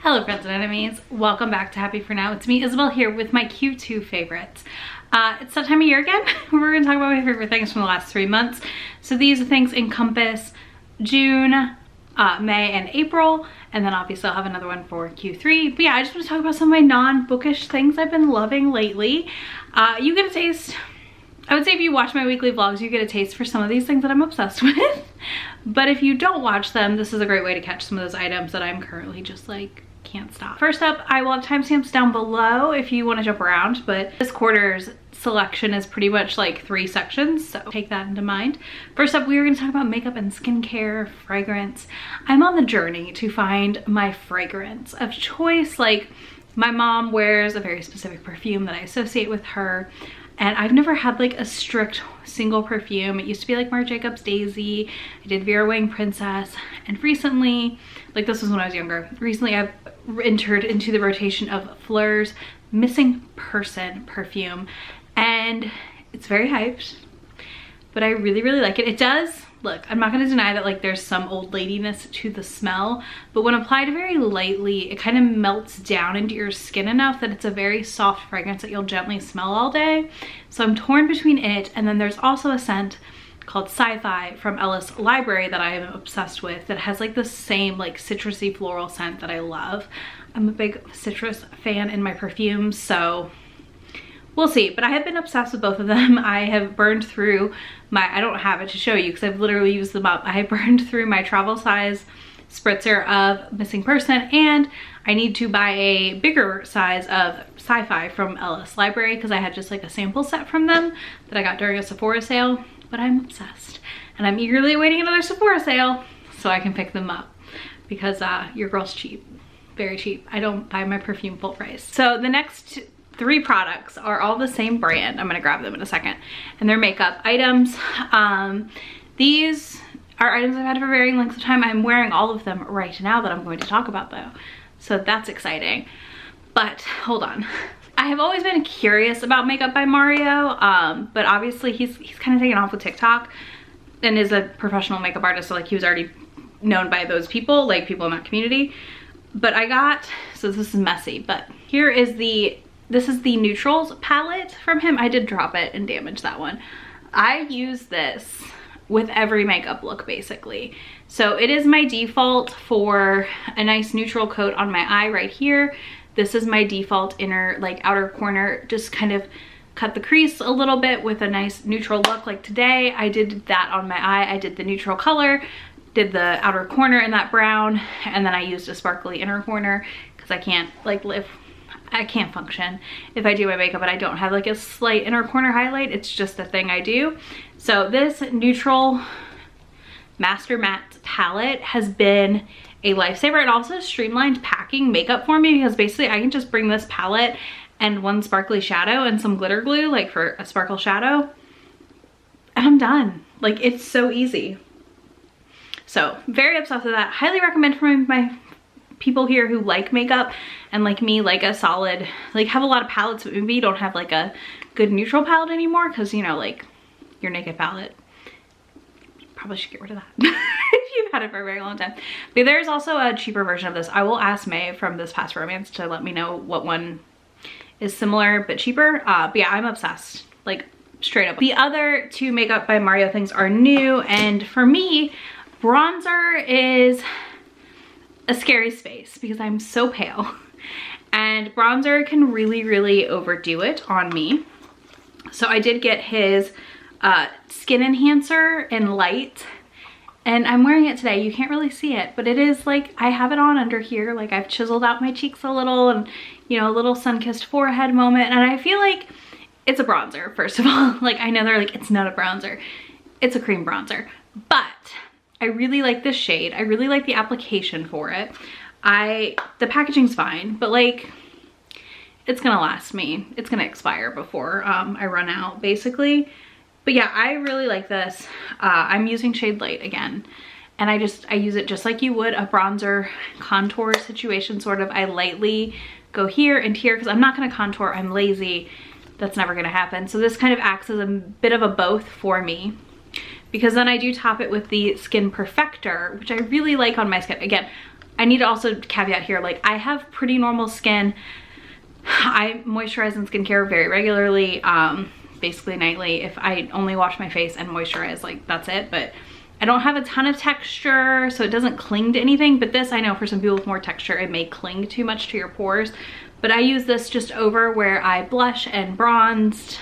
Hello friends and enemies, welcome back to Happy For Now. It's me, Isabel, here with my Q2 favorites. It's that time of year again. We're gonna talk about my favorite things from the last 3 months. So these things encompass June, May, and April, and then obviously I'll have another one for Q3. But yeah, I just want to talk about some of my non-bookish things I've been loving lately. You get a taste, I would say if you watch my weekly vlogs, you get a taste for some of these things that I'm obsessed with. But if you don't watch them, this is a great way to catch some of those items that I'm currently just like, can't stop. First up, I will have timestamps down below if you want to jump around, but this quarter's selection is pretty much like 3 sections, so take that into mind. First up, we are going to talk about makeup and skincare, fragrance. I'm on the journey to find my fragrance of choice. Like, my mom wears a very specific perfume that I associate with her, and I've never had like a strict single perfume. It used to be like Marc Jacobs Daisy, I did Vera Wang Princess, and recently, like this was when I was younger, recently I've entered into the rotation of Phlur's Missing Person perfume, and it's very hyped, but I really like it. It does, look, I'm not gonna deny that like there's some old ladiness to the smell, but when applied very lightly, it kind of melts down into your skin enough that it's a very soft fragrance that you'll gently smell all day. So I'm torn between it, and then there's also a scent called Sci-fi from Ellis Library that I am obsessed with that has like the same like citrusy floral scent that I love. I'm a big citrus fan in my perfumes, so we'll see. But I have been obsessed with both of them. I have burned through my, I don't have it to show you because I've literally used them up. I have burned through my travel size spritzer of Missing Person, and I need to buy a bigger size of Sci-fi from Ellis Library because I had just like a sample set from them that I got during a Sephora sale. But I'm obsessed, and I'm eagerly awaiting another Sephora sale so I can pick them up because your girl's cheap, very cheap. I don't buy my perfume full price. So the next 3 products are all the same brand. I'm gonna grab them in a second, and they're makeup items. These are items I've had for varying lengths of time. I'm wearing all of them right now that I'm going to talk about though, so that's exciting. But hold on. I have always been curious about Makeup by Mario, but obviously he's kind of taken off with TikTok and is a professional makeup artist, so like he was already known by those people, like people in that community. But I got, so this is messy, but here is this is the Neutrals palette from him. I did drop it and damage that one. I use this with every makeup look basically. So it is my default for a nice neutral coat on my eye right here. This is my default inner, like outer corner, just kind of cut the crease a little bit with a nice neutral look. Like today, I did that on my eye. I did the neutral color, did the outer corner in that brown, and then I used a sparkly inner corner because I can't like I can't function if I do my makeup and I don't have like a slight inner corner highlight. It's just a thing I do. So this neutral Master Matte palette has been a lifesaver. It also streamlined packing makeup for me because basically I can just bring this palette and one sparkly shadow and some glitter glue, like for a sparkle shadow, and I'm done. Like, it's so easy. So very obsessed with that. Highly recommend for my people here who like makeup and like me, like a solid, like have a lot of palettes, but maybe you don't have like a good neutral palette anymore because, you know, like your Naked palette, probably should get rid of that. If you've had it for a very long time. But there's also a cheaper version of this. I will ask May from This Past Romance to let me know what one is similar but cheaper. But yeah, I'm obsessed, like straight up. The other 2 Makeup by Mario things are new, and for me, bronzer is a scary space because I'm so pale, and bronzer can really overdo it on me. So I did get his Skin Enhancer in Light, and I'm wearing it today. You can't really see it, but it is like, I have it on under here. Like, I've chiseled out my cheeks a little, and you know, a little sun-kissed forehead moment. And I feel like it's a bronzer, first of all. Like, I know they're like, it's not a bronzer. It's a cream bronzer. But I really like this shade. I really like the application for it. The packaging's fine, but like, it's gonna last me. It's gonna expire before I run out, basically. But yeah, I really like this. I'm using shade Light again, and I use it just like you would a bronzer contour situation, sort of. I lightly go here and here because I'm not gonna contour, I'm lazy. That's never gonna happen. So this kind of acts as a bit of a both for me, because then I do top it with the Skin Perfector, which I really like on my skin. Again, I need to also caveat here, like I have pretty normal skin. I moisturize and skincare very regularly, basically nightly. If I only wash my face and moisturize, like that's it. But I don't have a ton of texture, so it doesn't cling to anything. But this, I know for some people with more texture, it may cling too much to your pores. But I use this just over where I blush and bronzed,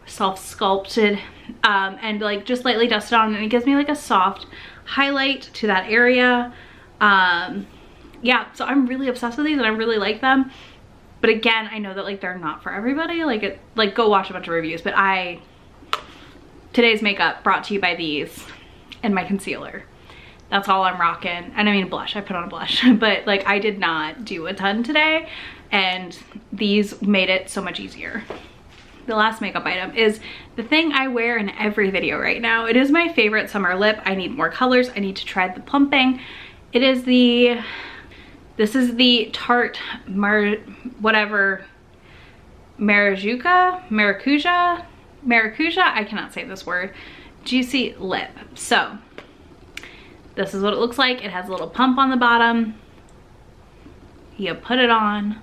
self-sculpted, and like just lightly dusted on, and it gives me like a soft highlight to that area. Yeah, so I'm really obsessed with these and I really like them. But again, I know that like they're not for everybody. Like go watch a bunch of reviews. But today's makeup brought to you by these and my concealer. That's all I'm rocking. And I mean blush, I put on a blush. But like I did not do a ton today, and these made it so much easier. The last makeup item is the thing I wear in every video right now. It is my favorite summer lip. I need more colors. I need to try the plumping. It is this is the Tarte Maracuja, I cannot say this word, Juicy Lip. So this is what it looks like. It has a little pump on the bottom. You put it on.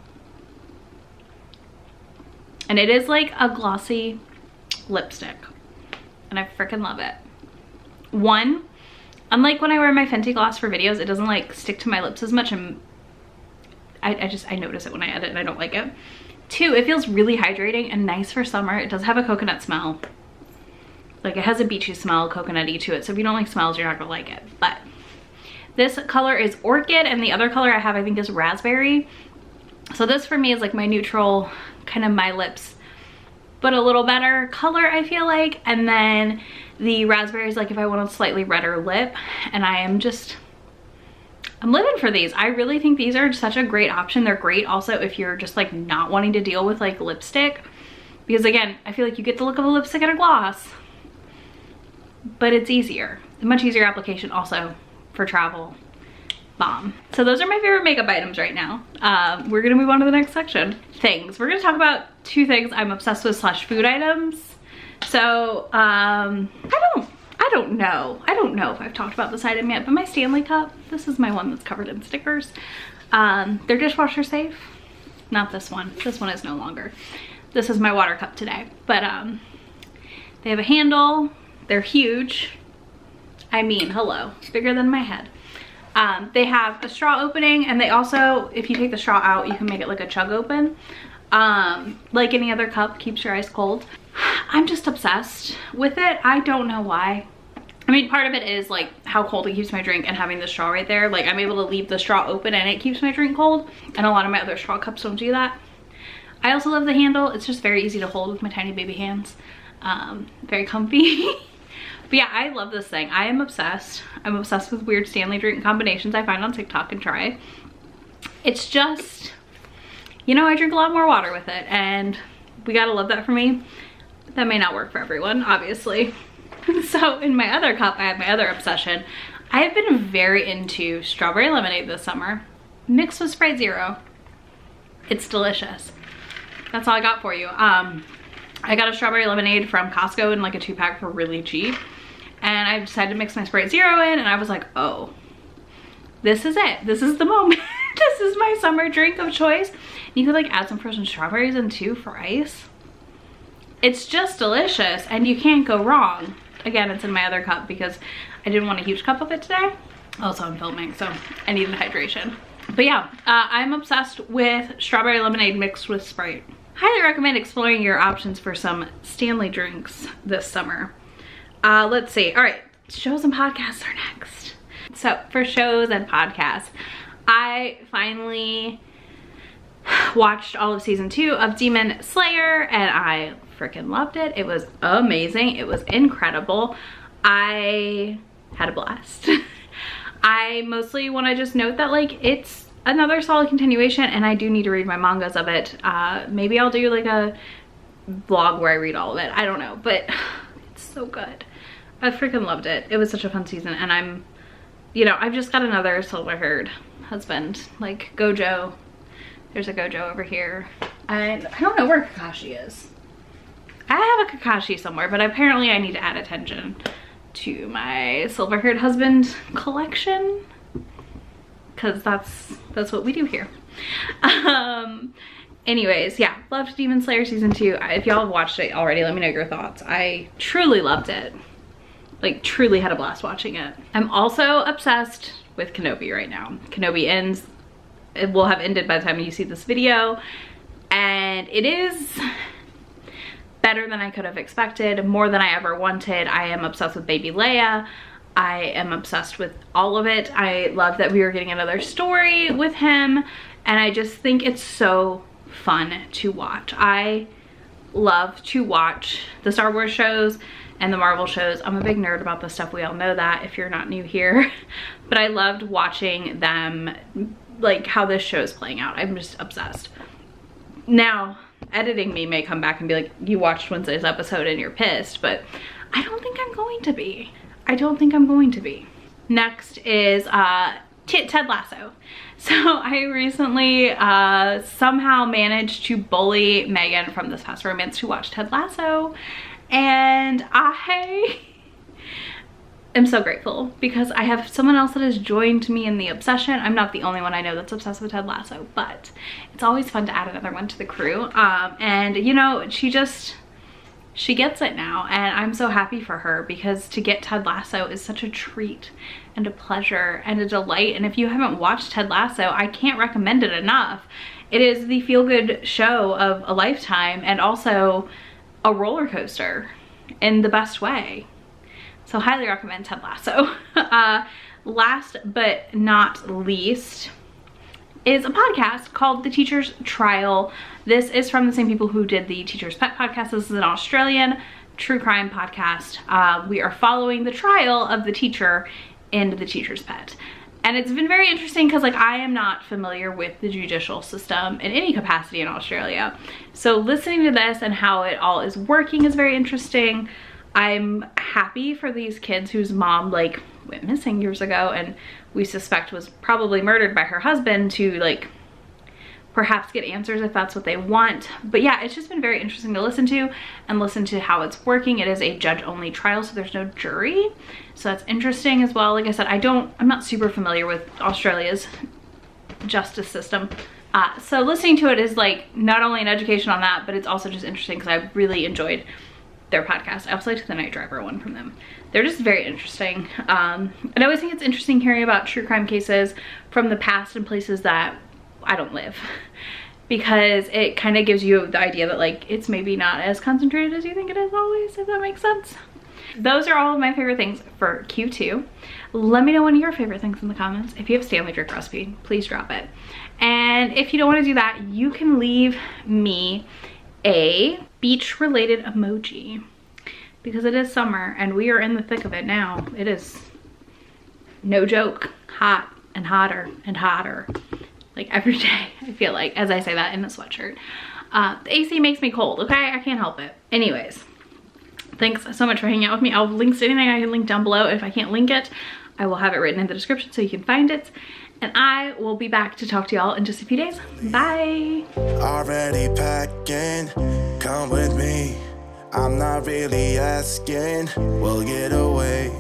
And it is like a glossy lipstick. And I freaking love it. One, unlike when I wear my Fenty gloss for videos, it doesn't like stick to my lips as much, and I notice it when I edit and I don't like it. Two, it feels really hydrating and nice for summer. It does have a coconut smell. Like it has a beachy smell, coconutty to it. So if you don't like smells, you're not gonna like it. But this color is Orchid, and the other color I have I think is Raspberry. So this for me is like my neutral, kind of my lips, but a little better color I feel like. And then the Raspberry is like if I want a slightly redder lip, and I'm living for these. I really think these are such a great option. They're great also if you're just like not wanting to deal with like lipstick, because again, I feel like you get the look of a lipstick and a gloss, but it's easier. A much easier application also for travel. Bomb. So those are my favorite makeup items right now. We're gonna move on to the next section. Things. We're gonna talk about two things I'm obsessed with / food items. So I don't know if I've talked about this item yet, but my Stanley Cup, this is my one that's covered in stickers. They're dishwasher safe. Not this one. This one is no longer. This is my water cup today. But they have a handle. They're huge. I mean, hello. It's bigger than my head. They have a straw opening, and they also, if you take the straw out, you can make it like a chug open. Like any other cup, keeps your ice cold. I'm just obsessed with it. I don't know why. I mean, part of it is like how cold it keeps my drink, and having the straw right there. Like I'm able to leave the straw open and it keeps my drink cold, and a lot of my other straw cups don't do that. I also love the handle. It's just very easy to hold with my tiny baby hands. Very comfy. But yeah, I love this thing. I am obsessed. I'm obsessed with weird Stanley drink combinations I find on TikTok and try. It's just, you know, I drink a lot more water with it, and we gotta love that for me. That may not work for everyone, obviously. So in my other cup, I have my other obsession. I have been very into strawberry lemonade this summer, mixed with Sprite Zero. It's delicious. That's all I got for you. I got a strawberry lemonade from Costco in like a 2-pack for really cheap. And I decided to mix my Sprite Zero in, and I was like, oh, this is it. This is the moment. This is my summer drink of choice. You could like add some frozen strawberries in too for ice. It's just delicious, and you can't go wrong. Again, it's in my other cup because I didn't want a huge cup of it today. Also, I'm filming, so I needed hydration. But yeah, I'm obsessed with strawberry lemonade mixed with Sprite. Highly recommend exploring your options for some Stanley drinks this summer. Let's see. All right, shows and podcasts are next. So for shows and podcasts, I finally watched all of season 2 of Demon Slayer, and I freaking loved it. It was amazing. It was incredible. I had a blast. I mostly want to just note that like it's another solid continuation, and I do need to read my mangas of it. Maybe I'll do like a vlog where I read all of it. I don't know, but it's so good. I freaking loved it. It was such a fun season, and I'm, you know, I've just got another silver-haired husband, like Gojo. There's a Gojo over here, and I don't know where Kakashi is. I have a Kakashi somewhere, but apparently I need to add attention to my silver-haired husband collection. because that's what we do here. Anyways, yeah, loved Demon Slayer season 2. If y'all have watched it already, let me know your thoughts. I truly loved it. Like, truly had a blast watching it. I'm also obsessed with Kenobi right now. Kenobi ends, it will have ended by the time you see this video, and it is better than I could have expected, more than I ever wanted. I am obsessed with baby Leia. I am obsessed with all of it. I love that we are getting another story with him, and I just think it's so fun to watch. I love to watch the Star Wars shows and the Marvel shows. I'm a big nerd about this stuff. We all know that if you're not new here. But I loved watching them, like how this show is playing out. I'm just obsessed. Now, editing me may come back and be like, you watched Wednesday's episode and you're pissed, but I don't think I'm going to be. I don't think I'm going to be. Next is Ted Lasso. So I recently somehow managed to bully Megan from This Past Romance to watch Ted Lasso, and I am so grateful because I have someone else that has joined me in the obsession. I'm not the only one I know that's obsessed with Ted Lasso, but it's always fun to add another one to the crew. And you know, she gets it now, and I'm so happy for her, because to get Ted Lasso is such a treat and a pleasure and a delight. And if you haven't watched Ted Lasso, I can't recommend it enough. It is the feel-good show of a lifetime, and also a roller coaster in the best way. So highly recommend Ted Lasso. Last but not least is a podcast called The Teacher's Trial. This is from the same people who did the Teacher's Pet podcast. This is an Australian true crime podcast. We are following the trial of the teacher and the teacher's pet. And it's been very interesting because, like, I am not familiar with the judicial system in any capacity in Australia. So listening to this and how it all is working is very interesting. I'm happy for these kids whose mom, like, went missing years ago and we suspect was probably murdered by her husband, to, like, perhaps get answers if that's what they want. But yeah, it's just been very interesting to listen to and listen to how it's working. It is a judge-only trial, so there's no jury. So that's interesting as well. Like I said, I'm not super familiar with Australia's justice system. So listening to it is, like, not only an education on that, but it's also just interesting because I really enjoyed their podcast. I also liked the Night Driver one from them. They're just very interesting. And I always think it's interesting hearing about true crime cases from the past in places that I don't live, because it kind of gives you the idea that, like, it's maybe not as concentrated as you think it is always, if that makes sense. Those are all of my favorite things for Q2. Let me know one of your favorite things in the comments. If you have Stanley drink recipe, please drop it. And if you don't want to do that, you can leave me a beach related emoji, because it is summer and we are in the thick of it now. It is, no joke, hot and hotter and hotter, like every day, I feel like, as I say that in a sweatshirt. The AC makes me cold, okay? I can't help it. Anyways, thanks so much for hanging out with me. I'll link to anything I can link down below. If I can't link it, I will have it written in the description so you can find it. And I will be back to talk to y'all in just a few days. Bye. Already packing, come with me. I'm not really asking. We'll get away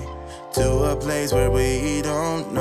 to a place where we don't know.